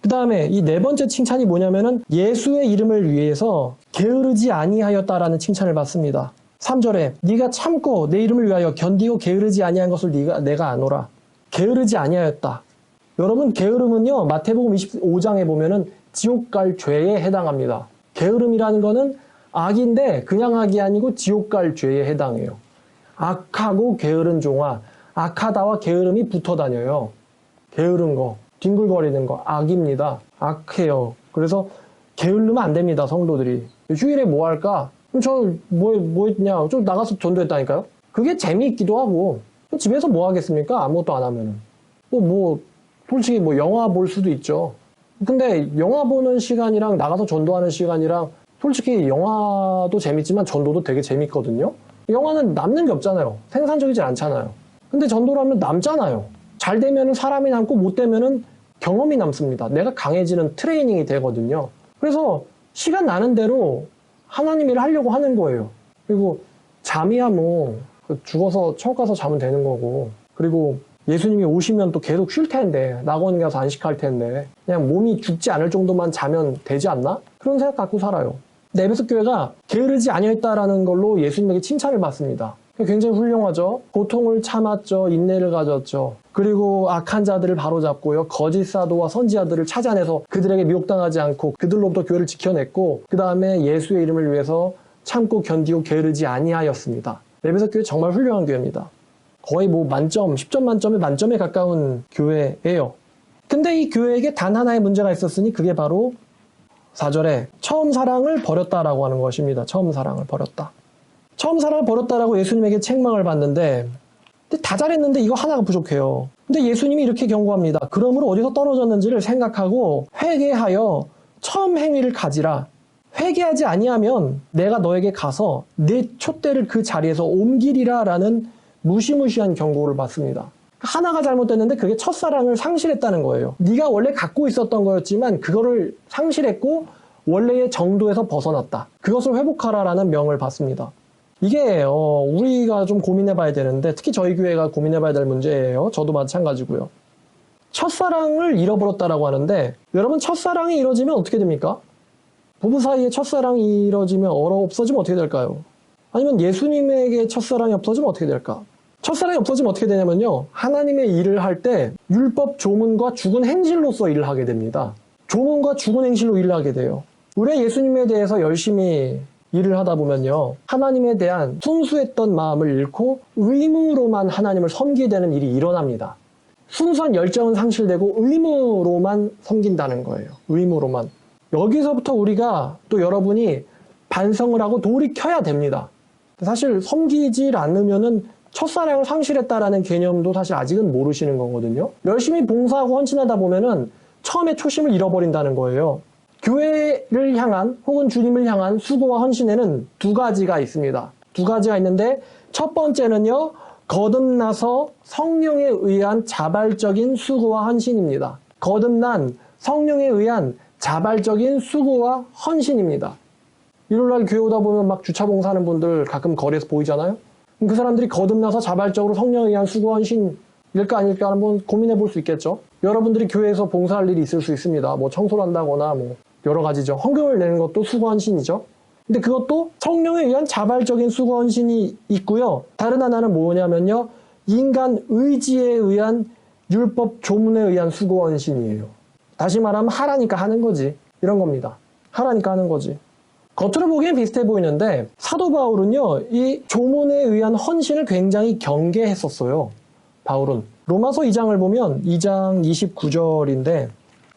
그 다음에 이 네 번째 칭찬이 뭐냐면은 예수의 이름을 위해서 게으르지 아니하였다라는 칭찬을 받습니다. 3절에 네가 참고 내 이름을 위하여 견디고 게으르지 아니한 것을 내가 아노라. 게으르지 아니하였다. 여러분, 게으름은요, 마태복음 25장에 보면은 지옥 갈 죄에 해당합니다. 게으름이라는 거는 악인데 그냥 악이 아니고 지옥 갈 죄에 해당해요. 악하고 게으른 종아, 악하다와 게으름이 붙어 다녀요. 게으른 거, 뒹굴거리는 거, 악입니다. 악해요. 그래서 게으르면 안 됩니다, 성도들이. 휴일에 뭐 할까? 뭐 했냐? 좀 나가서 전도했다니까요? 그게 재미있기도 하고, 집에서 뭐 하겠습니까? 아무것도 안 하면은. 솔직히 영화 볼 수도 있죠. 근데 영화 보는 시간이랑 나가서 전도하는 시간이랑 솔직히 영화도 재밌지만 전도도 되게 재밌거든요. 영화는 남는 게 없잖아요. 생산적이지 않잖아를 근데 전도를 하면 남잖아요. 잘 되면은 사람이 남고 못 되면은 경험이 남습니다. 내가 강해지는 트레이닝이 되거든요. 그래서 시간 나는 대로 하나님 일을 하려고 하는 거예요. 그리고 잠이야 죽어서 천국 가서 자면 되는 거고, 그리고 예수님이 오시면 또 계속 쉴 텐데, 낙원 가서 안식할 텐데, 그냥 몸이 죽지 않을 정도만 자면 되지 않나? 그런 생각 갖고 살아요. 근데 에베소 교회가 게으르지 아니했다라는 걸로 예수님에게 칭찬을 받습니다. 굉장히 훌륭하죠. 고통을 참았죠. 인내를 가졌죠. 그리고 악한 자들을 바로잡고요. 거짓 사도와 선지자들을 찾아내서 그들에게 미혹당하지 않고 그들로부터 교회를 지켜냈고, 그 다음에 예수의 이름을 위해서 참고 견디고 게으르지 아니하였습니다. 에베소 교회 정말 훌륭한 교회입니다. 거의 만점, 10점 만점에 만점에 가까운 교회예요. 근데 이 교회에게 단 하나의 문제가 있었으니 그게 바로 4절에 처음 사랑을 버렸다라고 하는 것입니다. 처음 사랑을 버렸다. 처음 사랑을 버렸다라고 예수님에게 책망을 받는데, 근데 다 잘했는데 이거 하나가 부족해요. 근데 예수님이 이렇게 경고합니다. 그러므로 어디서 떨어졌는지를 생각하고 회개하여 처음 행위를 가지라. 회개하지 아니하면 내가 너에게 가서 네 촛대를 그 자리에서 옮기리라 라는 무시무시한 경고를 받습니다. 하나가 잘못됐는데 그게 첫사랑을 상실했다는 거예요. 네가 원래 갖고 있었던 거였지만 그거를 상실했고 원래의 정도에서 벗어났다. 그것을 회복하라라는 명을 받습니다. 이게 우리가 좀 고민해봐야 되는데, 특히 저희 교회가 고민해봐야 될 문제예요. 저도 마찬가지고요. 첫사랑을 잃어버렸다라고 하는데, 여러분, 첫사랑이 이루어지면 어떻게 됩니까? 부부 사이에 첫사랑이 이루어지면 없어지면 어떻게 될까요? 아니면 예수님에게 첫사랑이 없어지면 어떻게 될까? 첫사랑이 없어지면 어떻게 되냐면요, 하나님의 일을 할 때 율법 조문과 죽은 행실로서 일을 하게 됩니다. 조문과 죽은 행실로 일을 하게 돼요. 우리가 예수님에 대해서 열심히 일을 하다 보면요, 하나님에 대한 순수했던 마음을 잃고 의무로만 하나님을 섬기게 되는 일이 일어납니다. 순수한 열정은 상실되고 의무로만 섬긴다는 거예요. 의무로만. 여기서부터 우리가 또 여러분이 반성을 하고 돌이켜야 됩니다. 사실 섬기질 않으면은 첫사랑을 상실했다라는 개념도 사실 아직은 모르시는 거거든요. 열심히 봉사하고 헌신하다 보면은 처음에 초심을 잃어버린다는 거예요. 교회를 향한 혹은 주님을 향한 수고와 헌신에는 두 가지가 있습니다. 두 가지가 있는데, 첫 번째는요, 거듭나서 성령에 의한 자발적인 수고와 헌신입니다. 거듭난 성령에 의한 자발적인 수고와 헌신입니다. 일요일날 교회 오다 보면 막 주차 봉사하는 분들 가끔 거리에서 보이잖아요. 그 사람들이 거듭나서 자발적으로 성령에 의한 수고 헌신일까 아닐까 한번 고민해 볼 수 있겠죠. 여러분들이 교회에서 봉사할 일이 있을 수 있습니다. 청소를 한다거나 여러 가지죠. 헌금을 내는 것도 수고 헌신이죠. 근데 그것도 성령에 의한 자발적인 수고 헌신이 있고요. 다른 하나는 뭐냐면요, 인간 의지에 의한 율법 조문에 의한 수고 헌신이에요. 다시 말하면 하라니까 하는 거지, 이런 겁니다. 하라니까 하는 거지. 겉으로 보기엔 비슷해 보이는데 사도 바울은요, 이 조문에 의한 헌신을 굉장히 경계했었어요. 바울은 로마서 2장을 보면 2장 29절인데,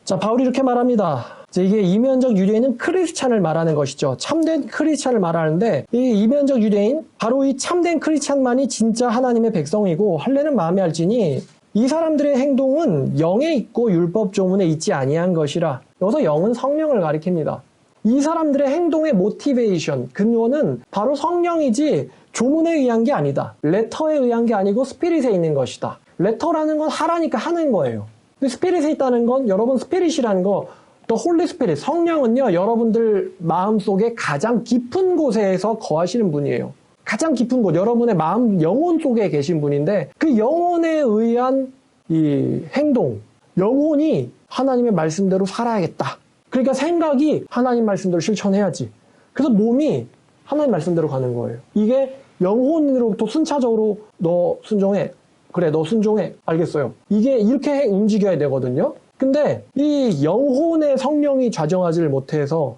자, 바울이 이렇게 말합니다. 이게 이면적 유대인은 크리스찬을 말하는 것이죠. 참된 크리스찬을 말하는데, 이 이면적 유대인, 바로 이 참된 크리스찬만이 진짜 하나님의 백성이고 할례는 마음에 할지니 이 사람들의 행동은 영에 있고 율법 조문에 있지 아니한 것이라. 여기서 영은 성령을 가리킵니다. 이 사람들의 행동의 모티베이션, 근원은 바로 성령이지 조문에 의한 게 아니다. 레터에 의한 게 아니고 스피릿에 있는 것이다. 레터라는 건 하라니까 하는 거예요. 근데 스피릿에 있다는 건, 여러분, 스피릿이라는 거, 또 홀리 스피릿, 성령은요, 여러분들 마음속에 가장 깊은 곳에서 거하시는 분이에요. 가장 깊은 곳, 여러분의 마음, 영혼 속에 계신 분인데, 그 영혼에 의한 이 행동, 영혼이 하나님의 말씀대로 살아야겠다. 그러니까 생각이 하나님 말씀대로 실천해야지. 그래서 몸이 하나님 말씀대로 가는 거예요. 이게 영혼으로부터 순차적으로 너 순종해. 그래, 너 순종해. 알겠어요. 이게 이렇게 움직여야 되거든요. 근데 이 영혼의 성령이 좌정하지를 못해서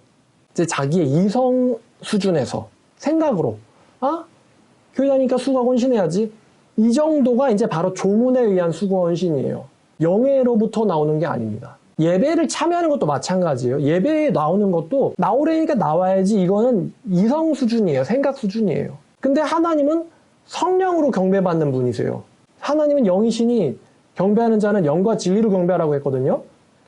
이제 자기의 이성 수준에서 생각으로 교회 다니니까 수고와 헌신해야지. 이 정도가 이제 바로 조문에 의한 수고와 헌신이에요. 영예로부터 나오는 게 아닙니다. 예배를 참여하는 것도 마찬가지예요. 예배에 나오는 것도 나오려니까 나와야지. 이거는 이성 수준이에요. 생각 수준이에요. 근데 하나님은 성령으로 경배받는 분이세요. 하나님은 영이시니 경배하는 자는 영과 진리로 경배하라고 했거든요.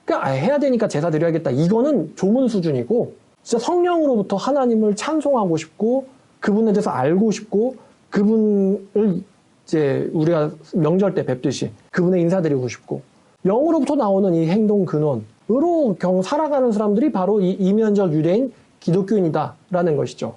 그러니까 해야 되니까 제사 드려야겠다. 이거는 조문 수준이고 진짜 성령으로부터 하나님을 찬송하고 싶고 그분에 대해서 알고 싶고 그분을 이제 우리가 명절 때 뵙듯이 그분의 인사드리고 싶고 영으로부터 나오는 이 행동 근원으로 살아가는 사람들이 바로 이 이면적 유대인 기독교인이다라는 것이죠.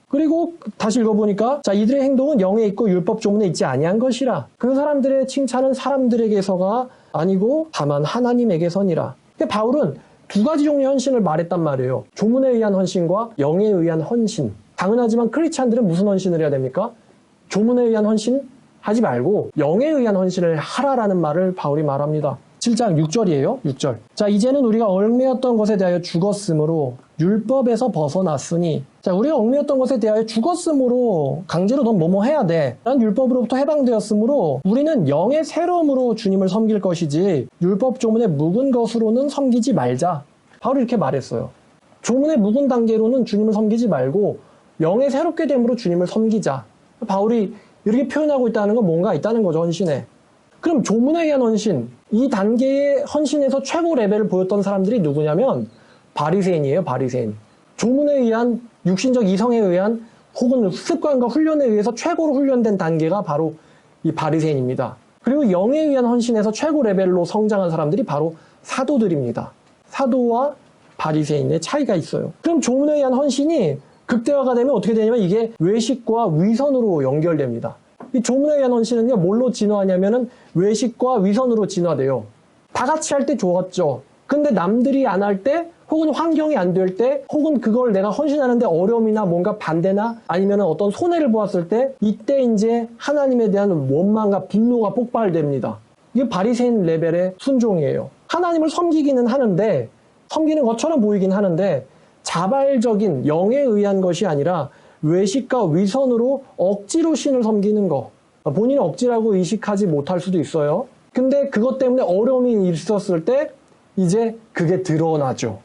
그리고 다시 읽어보니까 자 이들의 행동은 영에 있고 율법 조문에 있지 아니한 것이라. 그 사람들의 칭찬은 사람들에게서가 아니고 다만 하나님에게서니라. 그러니까 바울은 두 가지 종류의 헌신을 말했단 말이에요. 조문에 의한 헌신과 영에 의한 헌신. 당연하지만 크리스찬들은 무슨 헌신을 해야 됩니까? 조문에 의한 헌신 하지 말고 영에 의한 헌신을 하라라는 말을 바울이 말합니다. 7장 6절이에요. 6절. 자, 이제는 우리가 얽매였던 것에 대하여 죽었으므로 율법에서 벗어났으니. 자, 우리가 얽매였던 것에 대하여 죽었으므로 강제로 넌 뭐뭐 해야 돼. 난 율법으로부터 해방되었으므로 우리는 영의 새로움으로 주님을 섬길 것이지 율법 조문에 묵은 것으로는 섬기지 말자. 바로 이렇게 말했어요. 조문의 묵은 단계로는 주님을 섬기지 말고 영의 새롭게 됨으로 주님을 섬기자. 바울이 이렇게 표현하고 있다는 건 뭔가 있다는 거죠, 헌신에. 그럼 조문에 의한 헌신, 이 단계의 헌신에서 최고 레벨을 보였던 사람들이 누구냐면 바리새인이에요, 바리새인. 조문에 의한 육신적 이성에 의한 혹은 습관과 훈련에 의해서 최고로 훈련된 단계가 바로 이 바리새인입니다. 그리고 영에 의한 헌신에서 최고 레벨로 성장한 사람들이 바로 사도들입니다. 사도와 바리새인의 차이가 있어요. 그럼 조문에 의한 헌신이 극대화가 되면 어떻게 되냐면 이게 외식과 위선으로 연결됩니다. 이 조문에 의한 헌신은요, 뭘로 진화하냐면은 외식과 위선으로 진화돼요. 다 같이 할 때 좋았죠. 근데 남들이 안 할 때, 혹은 환경이 안 될 때, 혹은 그걸 내가 헌신하는데 어려움이나 뭔가 반대나 아니면 어떤 손해를 보았을 때, 이때 이제 하나님에 대한 원망과 분노가 폭발됩니다. 이게 바리새인 레벨의 순종이에요. 하나님을 섬기기는 하는데, 섬기는 것처럼 보이긴 하는데, 자발적인 영에 의한 것이 아니라 외식과 위선으로 억지로 신을 섬기는 거. 본인이 억지라고 의식하지 못할 수도 있어요. 근데 그것 때문에 어려움이 있었을 때 이제 그게 드러나죠.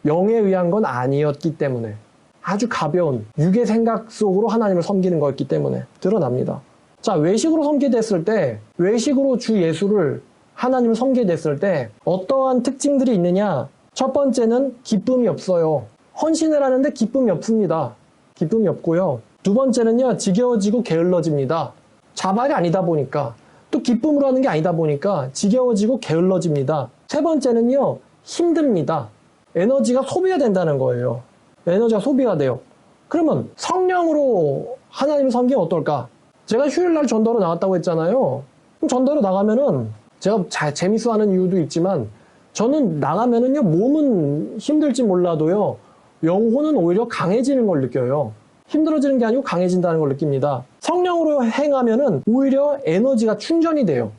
영에 의한 건 아니었기 때문에. 아주 가벼운 육의 생각 속으로 하나님을 섬기는 거였기 때문에 드러납니다. 자, 외식으로 섬기게 됐을 때, 외식으로 주 예수를 하나님을 섬기게 됐을 때 어떠한 특징들이 있느냐? 첫 번째는 기쁨이 없어요. 헌신을 하는데 기쁨이 없습니다. 기쁨이 없고요. 두 번째는요, 지겨워지고 게을러집니다. 자발이 아니다 보니까, 또 기쁨으로 하는 게 아니다 보니까 지겨워지고 게을러집니다. 세 번째는요, 힘듭니다. 에너지가 소비가 된다는 거예요. 에너지가 소비가 돼요. 그러면 성령으로 하나님을 섬기면 어떨까? 제가 휴일날 전도로 나갔다고 했잖아요. 그럼 전도로 나가면은 제가 재밌어하는 이유도 있지만 저는 나가면은요, 몸은 힘들지 몰라도요, 영혼은 오히려 강해지는 걸 느껴요. 힘들어지는 게 아니고 강해진다는 걸 느낍니다. 성령으로 행하면은 오히려 에너지가 충전이 돼요.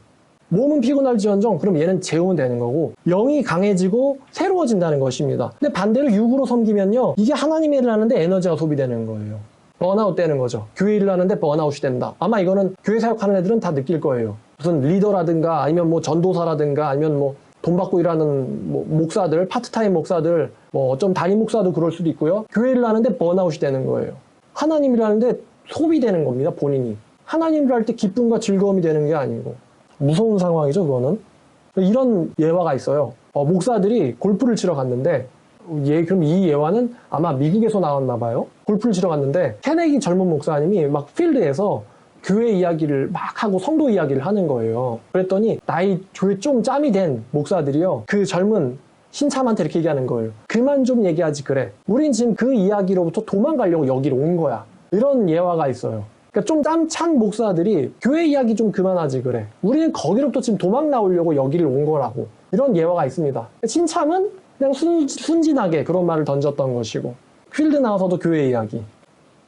몸은 피곤할지언정 그럼 얘는 재우면 되는 거고 영이 강해지고 새로워진다는 것입니다. 근데 반대로 육으로 섬기면요, 이게 하나님의 일을 하는데 에너지가 소비되는 거예요. 번아웃 되는 거죠. 교회 일을 하는데 번아웃이 된다. 아마 이거는 교회 사역하는 애들은 다 느낄 거예요. 무슨 리더라든가 아니면 뭐 전도사라든가 아니면 뭐 돈 받고 일하는 뭐 목사들, 파트타임 목사들, 뭐 좀 담임 목사도 그럴 수도 있고요. 교회 일을 하는데 번아웃이 되는 거예요. 하나님 일을 하는데 소비되는 겁니다, 본인이. 하나님 일을 할 때 기쁨과 즐거움이 되는 게 아니고. 무서운 상황이죠, 그거는. 이런 예화가 있어요. 목사들이 골프를 치러 갔는데, 그럼 이 예화는 아마 미국에서 나왔나 봐요. 골프를 치러 갔는데, 새내기 젊은 목사님이 막 필드에서 교회 이야기를 막 하고 성도 이야기를 하는 거예요. 그랬더니 나이 교회 좀 짬이 된 목사들이요, 그 젊은 신참한테 이렇게 얘기하는 거예요. 그만 좀 얘기하지 그래. 우린 지금 그 이야기로부터 도망가려고 여기로 온 거야. 이런 예화가 있어요. 그러니까 좀 짬찬 목사들이 교회 이야기 좀 그만하지 그래. 우리는 거기로부터 지금 도망 나오려고 여기를 온 거라고. 이런 예화가 있습니다. 신참은 그냥 순진하게 그런 말을 던졌던 것이고, 필드 나와서도 교회 이야기.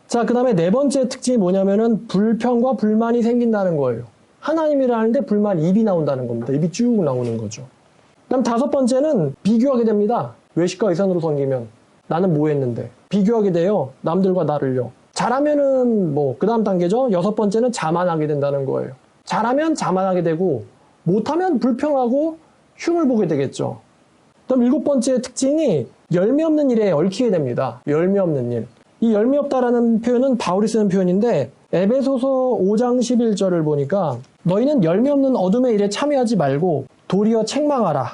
자, 그 다음에 네 번째 특징이 뭐냐면은 불평과 불만이 생긴다는 거예요. 하나님이라 하는데 불만, 입이 나온다는 겁니다. 입이 쭉 나오는 거죠. 그 다음 다섯 번째는 비교하게 됩니다. 외식과 의산으로 섬기면 나는 뭐 했는데. 비교하게 돼요. 남들과 나를요. 잘하면은 그 다음 단계죠. 여섯 번째는 자만하게 된다는 거예요. 잘하면 자만하게 되고, 못하면 불평하고 흉을 보게 되겠죠. 그다음 일곱 번째 특징이 열매 없는 일에 얽히게 됩니다. 열매 없는 일. 이 열매 없다라는 표현은 바울이 쓰는 표현인데, 에베소서 5장 11절을 보니까 너희는 열매 없는 어둠의 일에 참여하지 말고 도리어 책망하라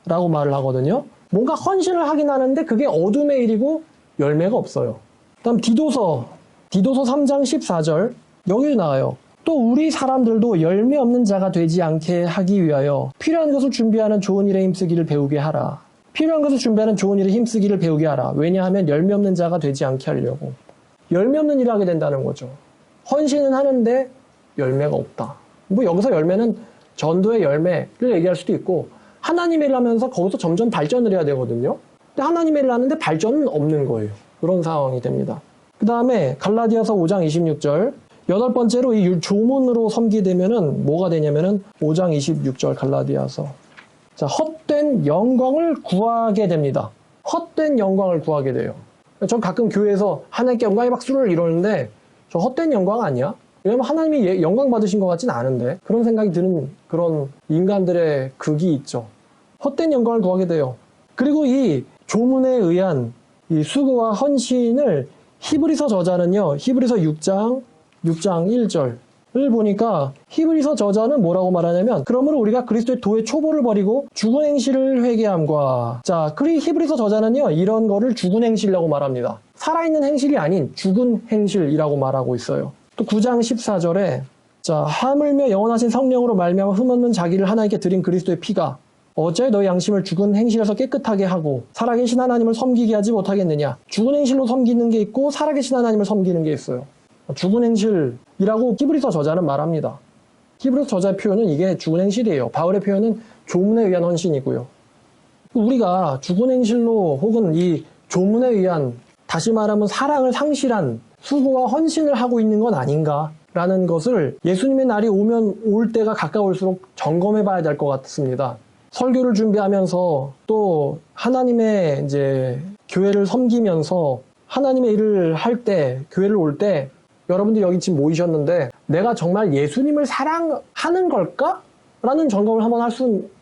라고 말을 하거든요. 뭔가 헌신을 하긴 하는데 그게 어둠의 일이고 열매가 없어요. 그다음 디도서 3장 14절 여기 나와요. 또 우리 사람들도 열매 없는 자가 되지 않게 하기 위하여 필요한 것을 준비하는 좋은 일에 힘쓰기를 배우게 하라. 필요한 것을 준비하는 좋은 일에 힘쓰기를 배우게 하라. 왜냐하면 열매 없는 자가 되지 않게 하려고. 열매 없는 일을 하게 된다는 거죠. 헌신은 하는데 열매가 없다. 여기서 열매는 전도의 열매를 얘기할 수도 있고, 하나님의 일을 하면서 거기서 점점 발전을 해야 되거든요. 근데 하나님의 일을 하는데 발전은 없는 거예요. 그런 상황이 됩니다. 그 다음에 갈라디아서 5장 26절 여덟 번째로 이 조문으로 섬기되면은 뭐가 되냐면은 5장 26절 갈라디아서. 자, 헛된 영광을 구하게 됩니다. 헛된 영광을 구하게 돼요. 전 가끔 교회에서 하나님께 영광의 박수를 이러는데 저 헛된 영광 아니야? 왜냐면 하나님이 영광 받으신 것 같진 않은데, 그런 생각이 드는 그런 인간들의 극이 있죠. 헛된 영광을 구하게 돼요. 그리고 이 조문에 의한 이 수고와 헌신을 히브리서 저자는요, 히브리서 6장 1절을 보니까 히브리서 저자는 뭐라고 말하냐면, 그러므로 우리가 그리스도의 도의 초보를 버리고 죽은 행실을 회개함과, 자, 히브리서 저자는요, 이런 거를 죽은 행실이라고 말합니다. 살아있는 행실이 아닌 죽은 행실이라고 말하고 있어요. 또 9장 14절에 자, 하물며 영원하신 성령으로 말미암아 흠없는 자기를 하나님께 드린 그리스도의 피가 어째 너희 양심을 죽은 행실에서 깨끗하게 하고 살아계신 하나님을 섬기게 하지 못하겠느냐. 죽은 행실로 섬기는 게 있고 살아계신 하나님을 섬기는 게 있어요. 죽은 행실이라고 히브리서 저자는 말합니다. 히브리서 저자의 표현은 이게 죽은 행실이에요. 바울의 표현은 조문에 의한 헌신이고요. 우리가 죽은 행실로 혹은 이 조문에 의한, 다시 말하면 사랑을 상실한 수고와 헌신을 하고 있는 건 아닌가라는 것을 예수님의 날이 올 때가 가까울수록 점검해 봐야 될 것 같습니다. 설교를 준비하면서 또 하나님의 교회를 섬기면서 하나님의 일을 할 때, 교회를 올 때, 여러분들 여기 지금 모이셨는데 내가 정말 예수님을 사랑하는 걸까? 라는 점검을 한번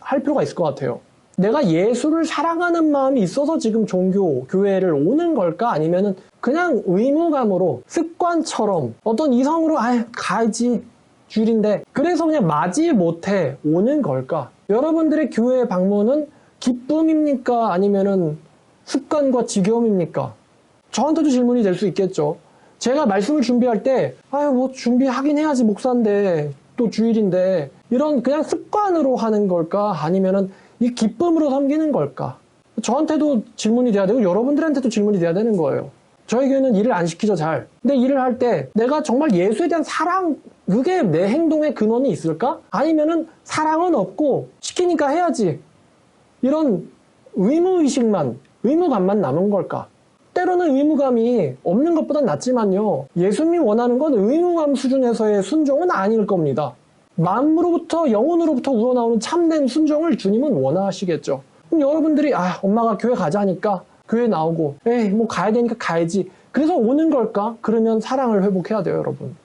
할 필요가 있을 것 같아요. 내가 예수를 사랑하는 마음이 있어서 지금 교회를 오는 걸까? 아니면은 그냥 의무감으로 습관처럼 어떤 이성으로 가야지 줄인데 그래서 그냥 맞이 못해 오는 걸까? 여러분들의 교회 방문은 기쁨입니까? 아니면은 습관과 지겨움입니까? 저한테도 질문이 될 수 있겠죠. 제가 말씀을 준비할 때 준비하긴 해야지, 목사인데 또 주일인데, 이런 그냥 습관으로 하는 걸까? 아니면은 이 기쁨으로 섬기는 걸까? 저한테도 질문이 돼야 되고 여러분들한테도 질문이 돼야 되는 거예요. 저희 교회는 일을 안 시키죠, 잘. 근데 일을 할 때 내가 정말 예수에 대한 사랑, 그게 내 행동의 근원이 있을까? 아니면은 사랑은 없고 시키니까 해야지, 이런 의무감만 남은 걸까? 때로는 의무감이 없는 것보단 낫지만요, 예수님이 원하는 건 의무감 수준에서의 순종은 아닐 겁니다. 마음으로부터, 영혼으로부터 우러나오는 참된 순종을 주님은 원하시겠죠. 그럼 여러분들이 엄마가 교회 가자니까 교회 나오고, 가야 되니까 가야지, 그래서 오는 걸까? 그러면 사랑을 회복해야 돼요, 여러분.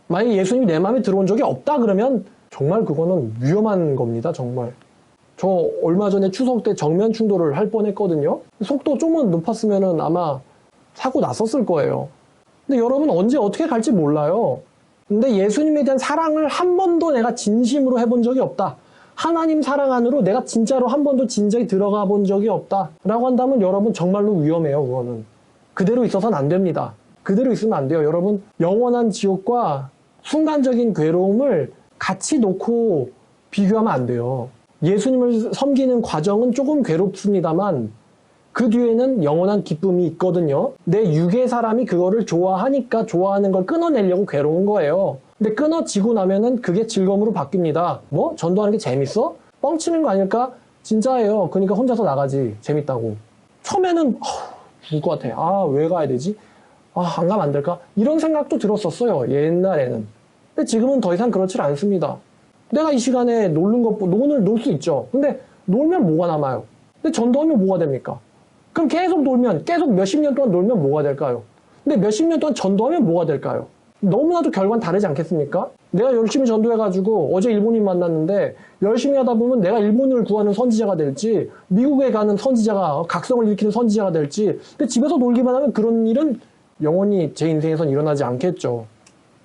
만약에 예수님이 내 마음에 들어온 적이 없다 그러면 정말 그거는 위험한 겁니다, 정말. 저 얼마 전에 추석 때 정면 충돌을 할 뻔했거든요. 속도 좀만 높았으면 아마 사고 났었을 거예요. 근데 여러분, 언제 어떻게 갈지 몰라요. 근데 예수님에 대한 사랑을 한 번도 내가 진심으로 해본 적이 없다, 하나님 사랑 안으로 내가 진짜로 한 번도 진작에 들어가 본 적이 없다 라고 한다면 여러분 정말로 위험해요. 그거는 그대로 있어서는 안 됩니다. 그대로 있으면 안 돼요. 여러분, 영원한 지옥과 순간적인 괴로움을 같이 놓고 비교하면 안 돼요. 예수님을 섬기는 과정은 조금 괴롭습니다만 그 뒤에는 영원한 기쁨이 있거든요. 내 육의 사람이 그거를 좋아하니까 좋아하는 걸 끊어내려고 괴로운 거예요. 근데 끊어지고 나면은 그게 즐거움으로 바뀝니다. 전도하는 게 재밌어? 뻥치는 거 아닐까? 진짜예요. 그러니까 혼자서 나가지. 재밌다고. 처음에는 죽을 것 같아. 아, 왜 가야 되지? 아, 안 가면 안 될까? 이런 생각도 들었었어요. 옛날에는. 근데 지금은 더 이상 그렇지 않습니다. 내가 이 시간에 오늘 놀 수 있죠. 근데 놀면 뭐가 남아요? 근데 전도하면 뭐가 됩니까? 그럼 계속 놀면, 계속 몇십 년 동안 놀면 뭐가 될까요? 근데 몇십 년 동안 전도하면 뭐가 될까요? 너무나도 결과는 다르지 않겠습니까? 내가 열심히 전도해가지고 어제 일본인 만났는데 열심히 하다 보면 내가 일본을 구하는 선지자가 될지 미국에 가는 선지자가 각성을 일으키는 선지자가 될지 근데 집에서 놀기만 하면 그런 일은 영원히 제 인생에선 일어나지 않겠죠.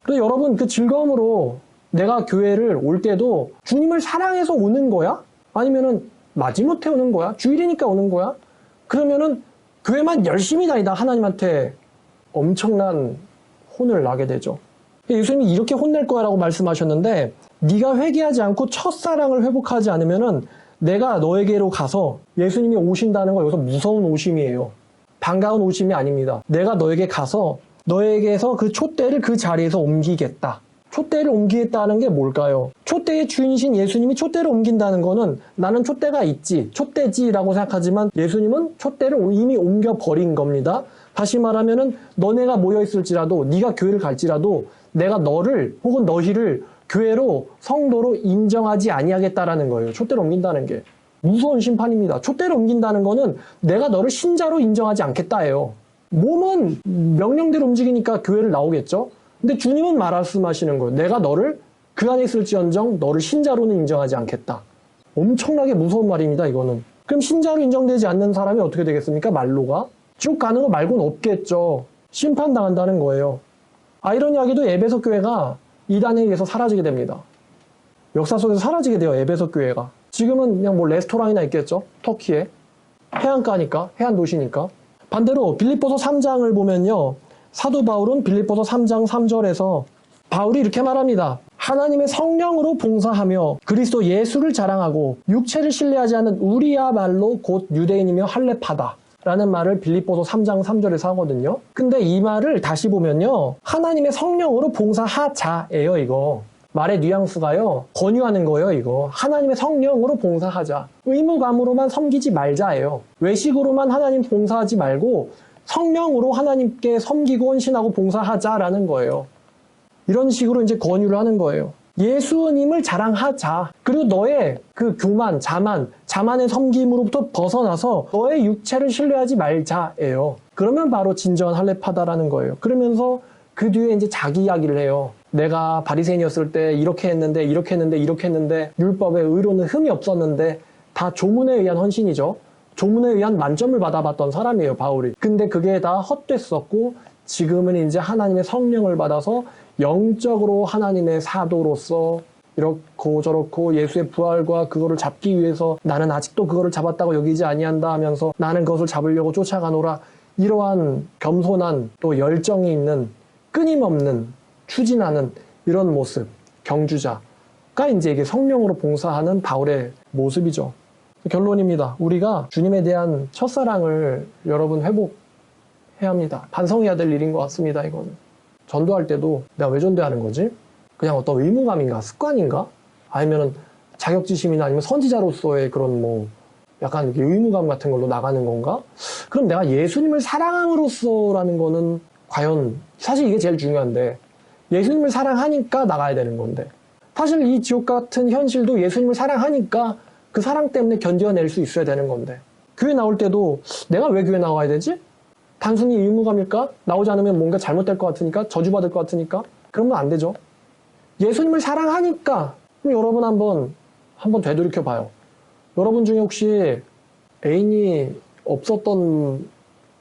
그래서 여러분 그 즐거움으로 내가 교회를 올 때도 주님을 사랑해서 오는 거야? 아니면은 마지못해 오는 거야? 주일이니까 오는 거야? 그러면은 교회만 열심히 다니다 하나님한테 엄청난 혼을 나게 되죠. 예수님이 이렇게 혼낼 거야라고 말씀하셨는데 네가 회개하지 않고 첫사랑을 회복하지 않으면은 내가 너에게로 가서 예수님이 오신다는 거 여기서 무서운 오심이에요. 반가운 오심이 아닙니다. 내가 너에게 가서 너에게서 그 촛대를 그 자리에서 옮기겠다. 촛대를 옮기겠다는 게 뭘까요? 촛대의 주인이신 예수님이 촛대를 옮긴다는 거는 나는 촛대가 있지, 촛대지라고 생각하지만 예수님은 촛대를 이미 옮겨버린 겁니다. 다시 말하면은 너네가 모여있을지라도 네가 교회를 갈지라도 내가 너를 혹은 너희를 교회로 성도로 인정하지 아니하겠다라는 거예요. 촛대를 옮긴다는 게. 무서운 심판입니다. 촛대를 옮긴다는 거는 내가 너를 신자로 인정하지 않겠다예요. 몸은 명령대로 움직이니까 교회를 나오겠죠. 근데 주님은 말씀하시는 거예요. 내가 너를 그 안에 있을지언정 너를 신자로는 인정하지 않겠다. 엄청나게 무서운 말입니다. 이거는. 그럼 신자로 인정되지 않는 사람이 어떻게 되겠습니까? 말로가? 지옥 가는 거 말고는 없겠죠. 심판당한다는 거예요. 아이러니하게도 에베소 교회가 이단에 의해서 사라지게 됩니다. 역사 속에서 사라지게 돼요. 에베소 교회가. 지금은 그냥 뭐 레스토랑이나 있겠죠. 터키에. 해안가니까, 해안 도시니까. 반대로 빌립보서 3장을 보면요. 사도 바울은 빌립보서 3장 3절에서 바울이 이렇게 말합니다. 하나님의 성령으로 봉사하며 그리스도 예수를 자랑하고 육체를 신뢰하지 않는 우리야말로 곧 유대인이며 할례파다. 라는 말을 빌립보서 3장 3절에서 하거든요. 근데 이 말을 다시 보면요. 하나님의 성령으로 봉사하자예요, 이거. 말의 뉘앙스가요. 권유하는 거예요, 이거. 하나님의 성령으로 봉사하자. 의무감으로만 섬기지 말자예요. 외식으로만 하나님 봉사하지 말고 성령으로 하나님께 섬기고 헌신하고 봉사하자라는 거예요. 이런 식으로 이제 권유를 하는 거예요. 예수님을 자랑하자. 그리고 너의 그 교만, 자만의 섬김으로부터 벗어나서 너의 육체를 신뢰하지 말자예요. 그러면 바로 진정한 할례파다라는 거예요. 그러면서 그 뒤에 이제 자기 이야기를 해요. 내가 바리새인이었을 때 이렇게 했는데 율법에 의로는 흠이 없었는데 다 조문에 의한 헌신이죠. 조문에 의한 만점을 받아봤던 사람이에요, 바울이. 근데 그게 다 헛됐었고 지금은 이제 하나님의 성령을 받아서 영적으로 하나님의 사도로서 이렇고 저렇고 예수의 부활과 그거를 잡기 위해서 나는 아직도 그거를 잡았다고 여기지 아니한다 하면서 나는 그것을 잡으려고 쫓아가노라. 이러한 겸손한 또 열정이 있는 끊임없는 추진하는 이런 모습, 경주자가 이제 이게 성령으로 봉사하는 바울의 모습이죠. 결론입니다. 우리가 주님에 대한 첫사랑을 여러분 회복해야 합니다. 반성해야 될 일인 것 같습니다. 이거는. 전도할 때도 내가 왜 전도하는 거지? 그냥 어떤 의무감인가? 습관인가? 아니면 자격지심이나 아니면 선지자로서의 그런 뭐 약간 의무감 같은 걸로 나가는 건가? 그럼 내가 예수님을 사랑함으로써라는 거는 과연 사실 이게 제일 중요한데 예수님을 사랑하니까 나가야 되는 건데 사실 이 지옥 같은 현실도 예수님을 사랑하니까 그 사랑 때문에 견뎌낼 수 있어야 되는 건데 교회 나올 때도 내가 왜 교회 나와야 되지? 단순히 의무감일까? 나오지 않으면 뭔가 잘못될 것 같으니까? 저주받을 것 같으니까? 그러면 안 되죠. 예수님을 사랑하니까 그럼 여러분 한번 되돌이켜봐요. 여러분 중에 혹시 애인이 없었던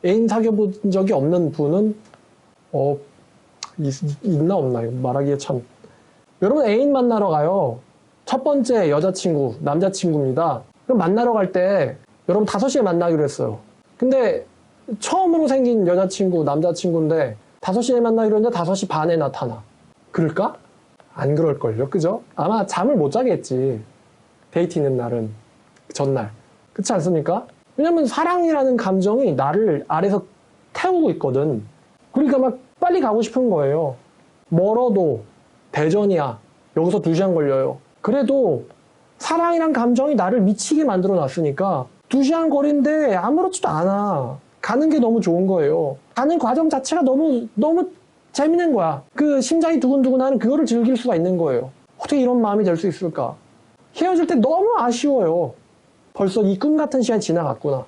애인 사귀어본 적이 없는 분은 있나 없나 이거 말하기에 참. 여러분 애인 만나러 가요. 첫 번째 여자친구, 남자친구입니다. 그럼 만나러 갈 때 여러분 5시에 만나기로 했어요. 근데 처음으로 생긴 여자친구, 남자친구인데 5시에 만나기로 했는데 5시 반에 나타나. 그럴까? 안 그럴걸요, 그죠? 아마 잠을 못 자겠지. 데이트 있는 날은, 전날. 그렇지 않습니까? 왜냐면 사랑이라는 감정이 나를 아래서 태우고 있거든. 그러니까 막 빨리 가고 싶은 거예요. 멀어도 대전이야. 여기서 2시간 걸려요. 그래도 사랑이란 감정이 나를 미치게 만들어 놨으니까 2시간 거리인데 아무렇지도 않아. 가는 게 너무 좋은 거예요. 가는 과정 자체가 너무 재밌는 거야. 그 심장이 두근두근하는 그거를 즐길 수가 있는 거예요. 어떻게 이런 마음이 될 수 있을까? 헤어질 때 너무 아쉬워요. 벌써 이 꿈 같은 시간이 지나갔구나.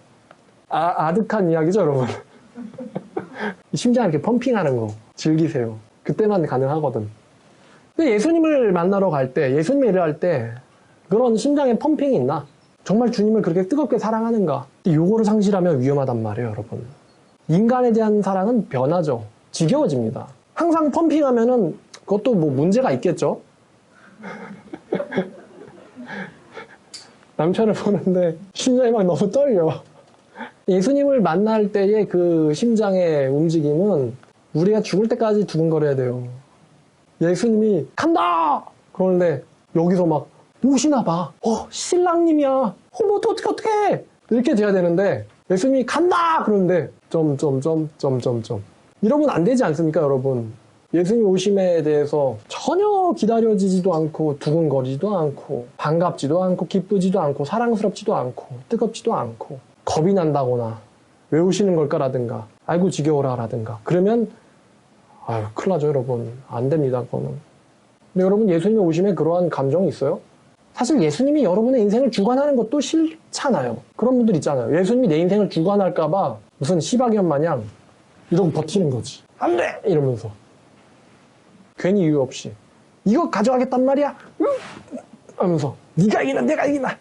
아득한 이야기죠, 여러분. 심장 이렇게 펌핑하는 거 즐기세요. 그때만 가능하거든. 예수님을 만나러 갈 때, 예수님의 일을 할 때 그런 심장에 펌핑이 있나? 정말 주님을 그렇게 뜨겁게 사랑하는가? 요거를 상실하면 위험하단 말이에요, 여러분. 인간에 대한 사랑은 변하죠. 지겨워집니다. 항상 펌핑하면은 그것도 뭐 문제가 있겠죠? 남편을 보는데 심장이 막 너무 떨려. 예수님을 만날 때의 그 심장의 움직임은 우리가 죽을 때까지 두근거려야 돼요. 예수님이 간다! 그러는데 여기서 막 오시나 봐. 신랑님이야. 뭐 어떡해. 이렇게 돼야 되는데 예수님이 간다! 그러는데 이러면 안 되지 않습니까, 여러분? 예수님 오심에 대해서 전혀 기다려지지도 않고 두근거리지도 않고 반갑지도 않고 기쁘지도 않고 사랑스럽지도 않고 뜨겁지도 않고 겁이 난다거나 왜 오시는 걸까라든가 아이고 지겨워라 라든가 그러면 큰일 나죠, 여러분. 안 됩니다, 그거는. 근데 여러분, 예수님이 오심에 그러한 감정이 있어요? 사실 예수님이 여러분의 인생을 주관하는 것도 싫잖아요. 그런 분들 있잖아요. 예수님이 내 인생을 주관할까봐 무슨 시바견 마냥 이러고 버티는 거지. 안 돼! 이러면서. 괜히 이유 없이. 이거 가져가겠단 말이야? 하면서. 네가 이기나 내가 이기나.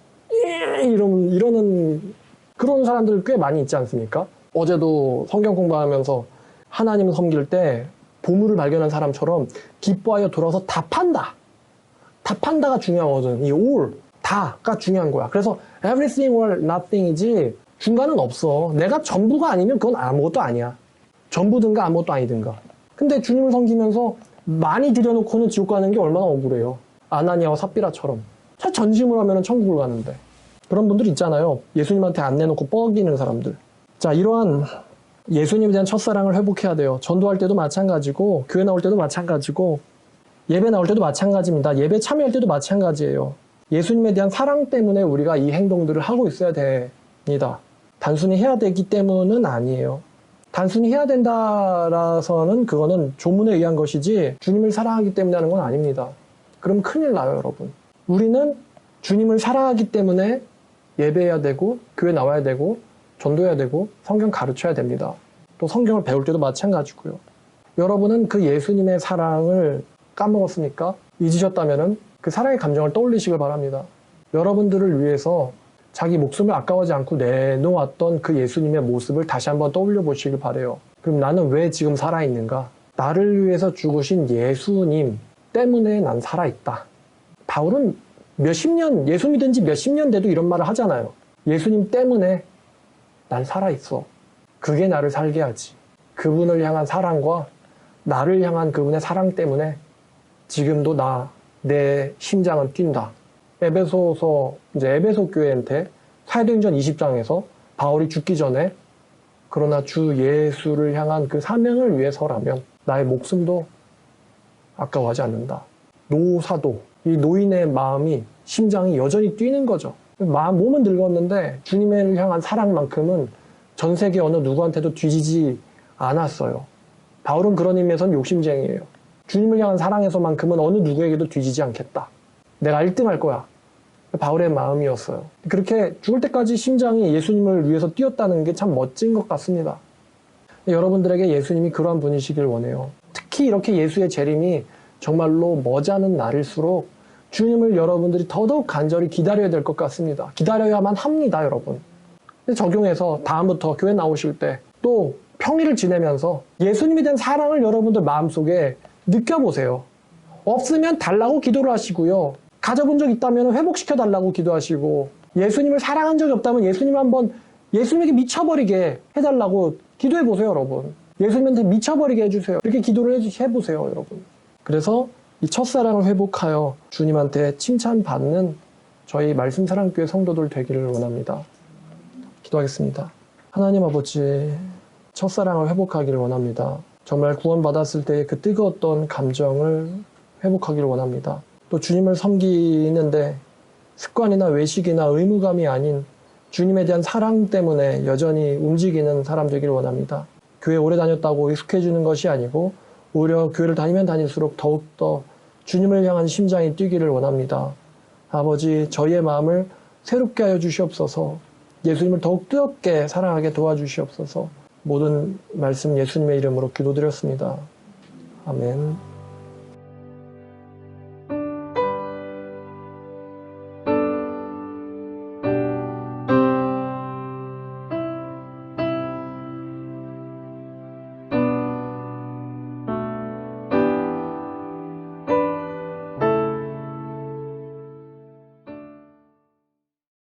이러는 그런 사람들 꽤 많이 있지 않습니까? 어제도 성경 공부하면서 하나님을 섬길 때 보물을 발견한 사람처럼 기뻐하여 돌아서 답한다. 답한다가 중요하거든. 이 all, 다가 중요한 거야. 그래서 everything or nothing이지 중간은 없어. 내가 전부가 아니면 그건 아무것도 아니야. 전부든가 아무것도 아니든가. 근데 주님을 섬기면서 많이 들여놓고는 지옥 가는 게 얼마나 억울해요. 아나니아와 삽비라처럼. 전심을 하면 천국을 가는데. 그런 분들 있잖아요. 예수님한테 안 내놓고 뻐기는 사람들. 자, 이러한 예수님에 대한 첫사랑을 회복해야 돼요. 전도할 때도 마찬가지고 교회 나올 때도 마찬가지고 예배 나올 때도 마찬가지입니다. 예배 참여할 때도 마찬가지예요. 예수님에 대한 사랑 때문에 우리가 이 행동들을 하고 있어야 됩니다. 단순히 해야 되기 때문은 아니에요. 단순히 해야 된다라서는 그거는 조문에 의한 것이지 주님을 사랑하기 때문에 하는 건 아닙니다. 그럼 큰일 나요, 여러분. 우리는 주님을 사랑하기 때문에 예배해야 되고 교회 나와야 되고 전도해야 되고 성경 가르쳐야 됩니다. 또 성경을 배울 때도 마찬가지고요. 여러분은 그 예수님의 사랑을 까먹었습니까? 잊으셨다면 그 사랑의 감정을 떠올리시길 바랍니다. 여러분들을 위해서 자기 목숨을 아까워하지 않고 내놓았던 그 예수님의 모습을 다시 한번 떠올려 보시길 바라요. 그럼 나는 왜 지금 살아있는가? 나를 위해서 죽으신 예수님 때문에 난 살아있다. 바울은 몇십 년, 예수 믿은 지 몇십 년 돼도 이런 말을 하잖아요. 예수님 때문에 난 살아있어. 그게 나를 살게 하지. 그분을 향한 사랑과 나를 향한 그분의 사랑 때문에 지금도 내 심장은 뛴다. 에베소 교회한테 사도행전 20장에서 바울이 죽기 전에 그러나 주 예수를 향한 그 사명을 위해서라면 나의 목숨도 아까워하지 않는다. 노사도, 이 노인의 마음이, 심장이 여전히 뛰는 거죠. 몸은 늙었는데 주님을 향한 사랑만큼은 전 세계 어느 누구한테도 뒤지지 않았어요. 바울은 그런 의미에서는 욕심쟁이에요. 주님을 향한 사랑에서만큼은 어느 누구에게도 뒤지지 않겠다. 내가 1등 할 거야. 바울의 마음이었어요. 그렇게 죽을 때까지 심장이 예수님을 위해서 뛰었다는 게 참 멋진 것 같습니다. 여러분들에게 예수님이 그러한 분이시길 원해요. 특히 이렇게 예수의 재림이 정말로 머지않은 날일수록 주님을 여러분들이 더더욱 간절히 기다려야 될 것 같습니다. 기다려야만 합니다, 여러분. 적용해서 다음부터 교회 나오실 때 또 평일을 지내면서 예수님에 대한 사랑을 여러분들 마음속에 느껴보세요. 없으면 달라고 기도를 하시고요. 가져본 적 있다면 회복시켜 달라고 기도하시고, 예수님을 사랑한 적이 없다면 예수님에게 미쳐버리게 해달라고 기도해보세요, 여러분. 예수님한테 미쳐버리게 해주세요. 이렇게 기도를 해보세요, 여러분. 그래서 이 첫사랑을 회복하여 주님한테 칭찬받는 저희 말씀사랑교회 성도들 되기를 원합니다. 기도하겠습니다. 하나님 아버지, 첫사랑을 회복하기를 원합니다. 정말 구원받았을 때의 그 뜨거웠던 감정을 회복하기를 원합니다. 또 주님을 섬기는데 습관이나 외식이나 의무감이 아닌 주님에 대한 사랑 때문에 여전히 움직이는 사람 되길 원합니다. 교회 오래 다녔다고 익숙해지는 것이 아니고 오히려 교회를 다니면 다닐수록 더욱더 주님을 향한 심장이 뛰기를 원합니다. 아버지, 저희의 마음을 새롭게 하여 주시옵소서. 예수님을 더욱 뜨겁게 사랑하게 도와주시옵소서. 모든 말씀 예수님의 이름으로 기도드렸습니다. 아멘.